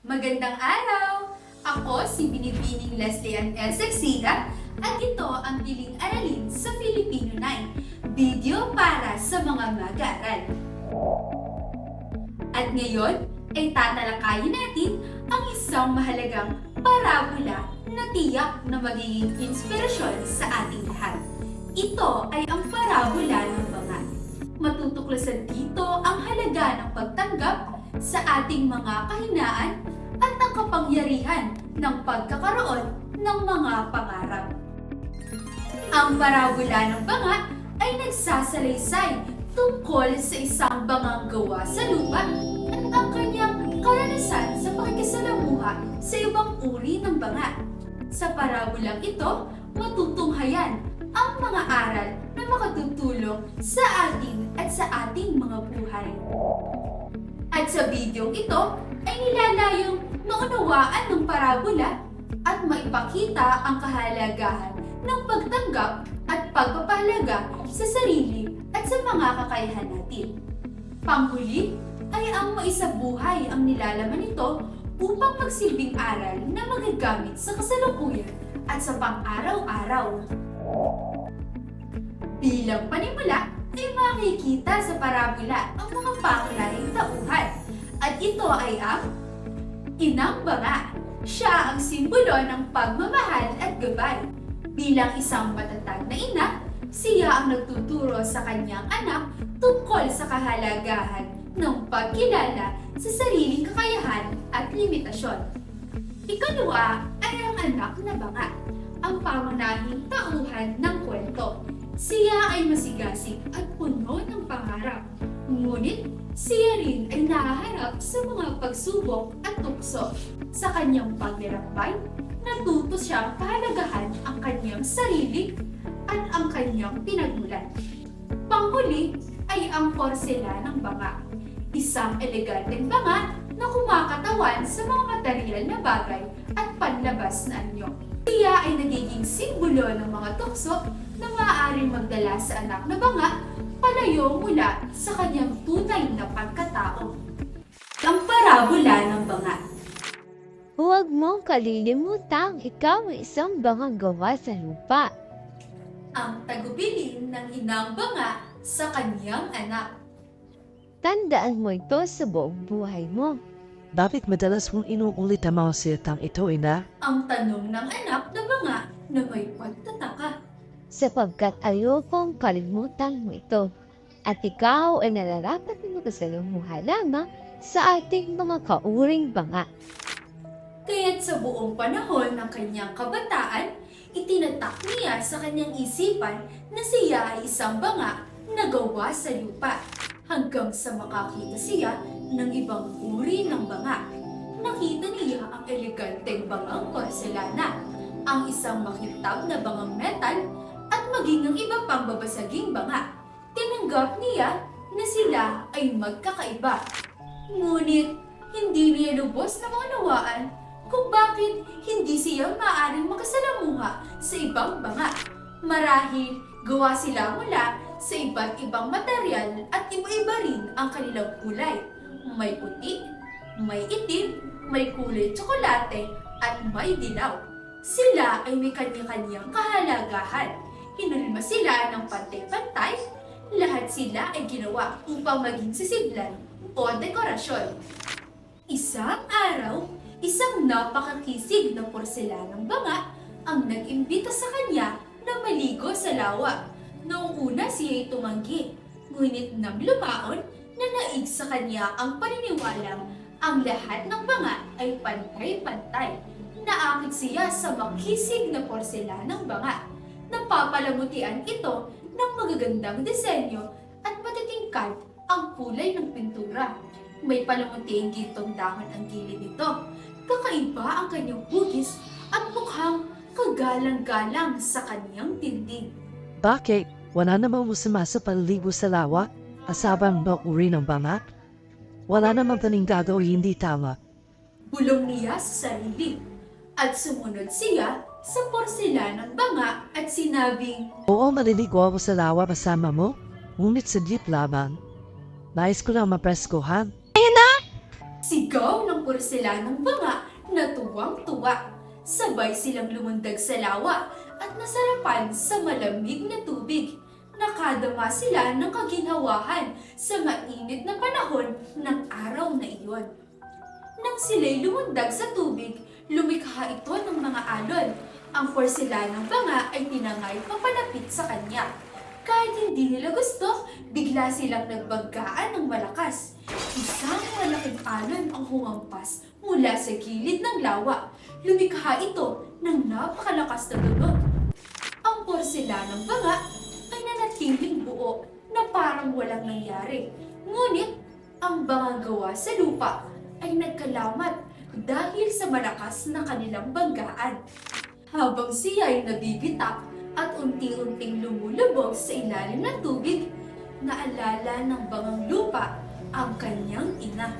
Magandang araw! Ako si Binibining Leslie Ann L. Sexia at ito ang Piling Aralin sa Filipino 9, video para sa mga mag-aaral. At ngayon ay tatalakayin natin ang isang mahalagang parabola na tiyak na magiging inspirasyon sa ating lahat. Ito ay ang parabola ng banga. Matutuklasan dito ang halaga ng pagtanggap sa ating mga kahinaan at ang kapangyarihan ng pagkakaroon ng mga pangarap. Ang parabola ng banga ay nagsasalaysay tungkol sa isang bangang gawa sa lupa at ang kanyang karanasan sa pakikisalamuha sa ibang uri ng banga. Sa parabolang ito, matutunghayan ang mga aral na makatutulong sa atin at sa ating mga buhay. At sa videong ito ay nilalayong maunawaan ng parabola at maipakita ang kahalagahan ng pagtanggap at pagpapahalaga sa sarili at sa mga kakayahan natin. Panghuli ay ang maisabuhay ang nilalaman nito upang magsilbing aral na magagamit sa kasalukuyan at sa pang-araw-araw. Bilang panimula ay makikita sa parabola ang mga pangunahing tauhan at ito ay ang Inang Banga. Siya ang simbolo ng pagmamahal at gabay. Bilang isang matatag na ina, siya ang nagtuturo sa kanyang anak tungkol sa kahalagahan ng pagkilala sa sariling kakayahan at limitasyon. Ikalawa ay ang anak na banga, ang pangunahing tauhan ng kwento. Siya ay masigasig at puno ng pangarap. Ngunit siya rin ay nahaharap sa mga pagsubok at tukso. Sa kanyang paglalakbay, natuto siyang pahalagahan ang kanyang sarili at ang kanyang pinagmulan. Panghuli ay ang porselanang banga, isang eleganteng banga na kumakatawan sa mga materyal na bagay at panlabas na anyo. Siya ay nagiging simbolo ng mga tukso na maaaring magdala sa anak na banga palayo mula sa kanyang tunay na pagkatao. Ang parabola ng banga. Huwag mong kalilimutang ikaw ay isang bangang gawa sa lupa. Ang tagubilin ng inang banga sa kanyang anak. Tandaan mo ito sa buong buhay mo. Bakit madalas mong inuulit ang mga salitang ito, ina? Ang tanong ng anak na banga na may pagtataka. Sapagkat ayokong kalimutan mo ito. At ikaw ay nararapat na magkasalamuha lamang sa ating mga kauring banga. Kaya't sa buong panahon ng kanyang kabataan, itinatak niya sa kanyang isipan na siya ay isang banga na gawa sa lupa. Hanggang sa makakita siya ng ibang uri ng banga. Nakita niya ang eleganteng bangang porselana, ang isang makintab na bangang metal, at maging ang iba pang babasaging banga. Tinanggap niya na sila ay magkakaiba. Ngunit hindi niya lubos na maunawaan kung bakit hindi siya maaaring makasalamuha sa ibang banga. Marahil gawa sila mula sa iba't ibang material at iba-iba rin ang kanilang kulay. May puti, may itim, may kulay tsokolate, at may dilaw. Sila ay may kanya-kanyang kahalagahan. Hinulma sila ng pantay-pantay. Lahat sila ay ginawa upang maging sisidlan o dekorasyon. Isang araw, isang napakakisig na porselanang banga ang nag-imbita sa kanya na maligo sa lawa. Noong una siya'y tumanggi, ngunit nang lumaon, nanaig sa kanya ang paniniwalang ang lahat ng banga ay pantay-pantay. Naakit siya sa makisig na porselanang banga. Napapalamutian ito ng magagandang disenyo at matitingkad ang kulay ng pintura. May palamuting gintong dahon ang gilid nito. Kakaiba ang kanyang hugis at mukhang kagalang-galang sa kanyang dingding. Bakit? Wala namang masama sa paliligo sa lawa? Asabang ba uri ng banga? Wala namang paninggago hindi tama. Bulong niya sa sarili at sumunod siya sa porselanang banga at sinabing, Oo, maliligo ako sa lawa kasama mo, ngunit sa jeep lamang. Nais ko lang mapreskohan. Sigaw ng porselanang banga na tuwang-tuwa. Sabay silang lumundag sa lawa at nasarapan sa malamig na tubig. Nakadama sila ng kaginhawahan sa mainit na panahon ng araw na iyon. Nang sila'y lumundag sa tubig, lumikha ito ng mga alon. Ang porselanang banga ay tinangay papalapit sa kanya. Kahit hindi nila gusto, bigla silang nagbanggaan ng malakas. Isang malaking alon ang humampas mula sa gilid ng lawa. Lumikha ito ng napakalakas na tunog. Ang porselanang banga ay nanatiling buo na parang walang nangyari. Ngunit, ang banga gawa sa lupa ay nagkalamat dahil sa malakas na kanilang banggaan. Habang siya ay nabibitak at unti-unting lumulubog sa ilalim ng tubig, naalala ng bangang lupa ang kanyang ina.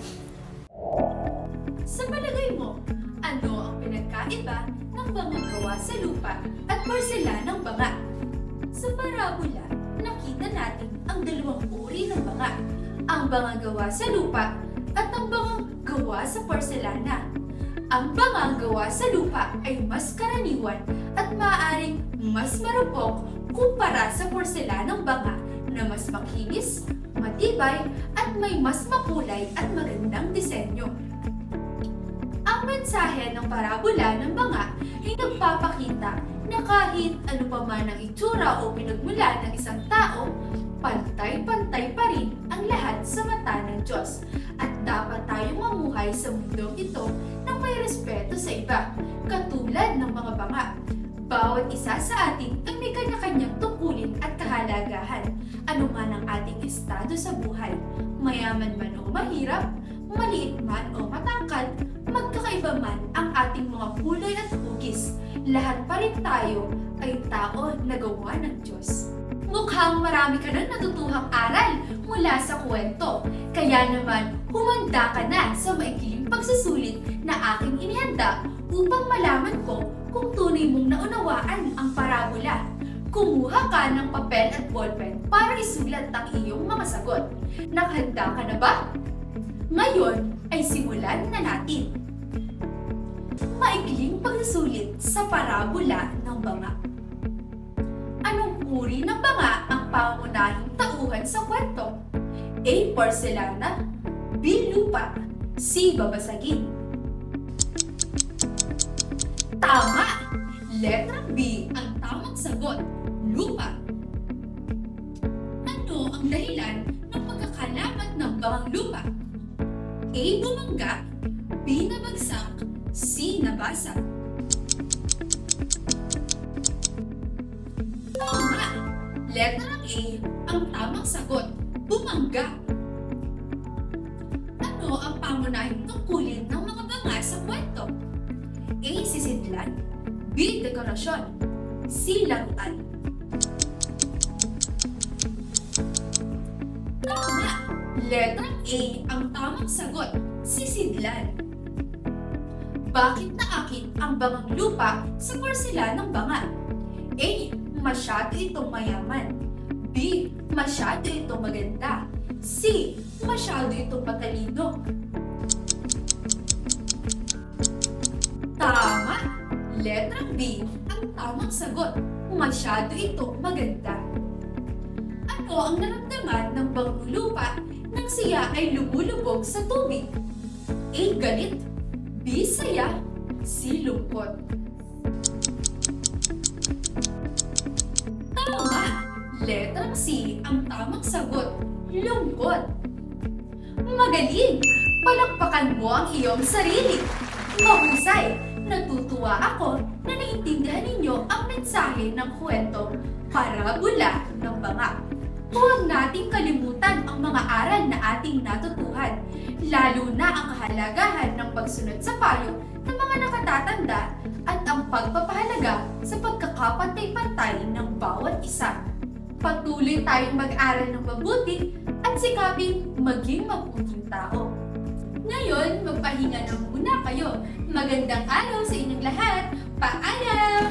Sa palagay mo, ano ang pinagkaiba ng bangang gawa sa lupa at porselanang banga? Sa parabola, nakita natin ang dalawang uri ng banga, ang bangang gawa sa lupa at ang bangang gawa sa porselana. Ang bangang gawa sa lupa ay mas karaniwan at maaaring mas marupok kumpara sa porselanang banga na mas makinis, matibay at may mas makulay at magandang disenyo. Ang mensahe ng parabola ng banga ay nagpapakita na kahit ano pa man ang itsura o pinagmula ng isang tao, pantay-pantay pa rin ang lahat sa mata ng Diyos. At dapat tayong mamuhay sa mundong ito ng may respeto sa iba, katulad ng mga banga. Bawat isa sa atin ay may kanya-kanyang tungkulin at kahalagahan, ano man ang ating estado sa buhay, mayaman man o mahirap, maliit man o matangkad, magkakaiba man ang ating mga kulay at hugis, lahat pa rin tayo ay tao na gawa ng Diyos. Mukhang marami ka nang natutuhang aral mula sa kwento, kaya naman humanda ka na sa maikiling pagsusulit na aking inihanda upang malaman ko kung tunay mong naunawaan ang parabola. Kumuha ka ng papel at ballpen para isulat ang iyong mga sagot. Nakahanda ka na ba? Ngayon ay simulan na natin. Maikling pagsusulit sa parabola ng banga. Anong uri ng banga ang pangunahing tauhan sa kwento? A. Porselana, B. Lupa, C. Babasagin. Tama! Letra B ang tamang sagot, lupa. Ano ang dahilan ng pagkakalamat ng bangang lupa? A. Bumangga, B. Nabagsak, C. Nabasa. Tama! Letra A ang tamang sagot, bumangga. Ano ang pangunahing tungkulin ng mga banga sa kwento? A. Sisidlan, B. Dekorasyon, C. Laruan. Tama! Letra A ang tamang sagot, sisidlan. Bakit naakit ang bangang lupa sa porselanang banga? A. Masyado itong mayaman. B. Masyado itong maganda. C. Masyado itong matalino. Tama! Letra B ang tamang sagot. Masyado itong maganda. Ano ang naramdaman ng bangang lupa nang siya ay lumulubog sa tubig? A. Galit, B. Saya, C. Lungkot. Tama! Letrang C ang tamang sagot, lungkot. Magaling! Palakpakan mo ang iyong sarili. Mahusay! Natutuwa ako na naiintindihan ninyo ang mensahe ng kwento Parabola ng Banga. Huwag nating kalimutan ang mga aral na ating natutuhan, lalo na ang kahalagahan ng pagsunod sa payo ng mga nakatatanda at ang pagpapahalaga sa pagkakapantay-pantay ng bawat isa. Patuloy tayong mag-aral ng mabuti at sikaping maging mabuting tao. Ngayon, magpahinga na muna kayo. Magandang araw sa inyong lahat. Paalam!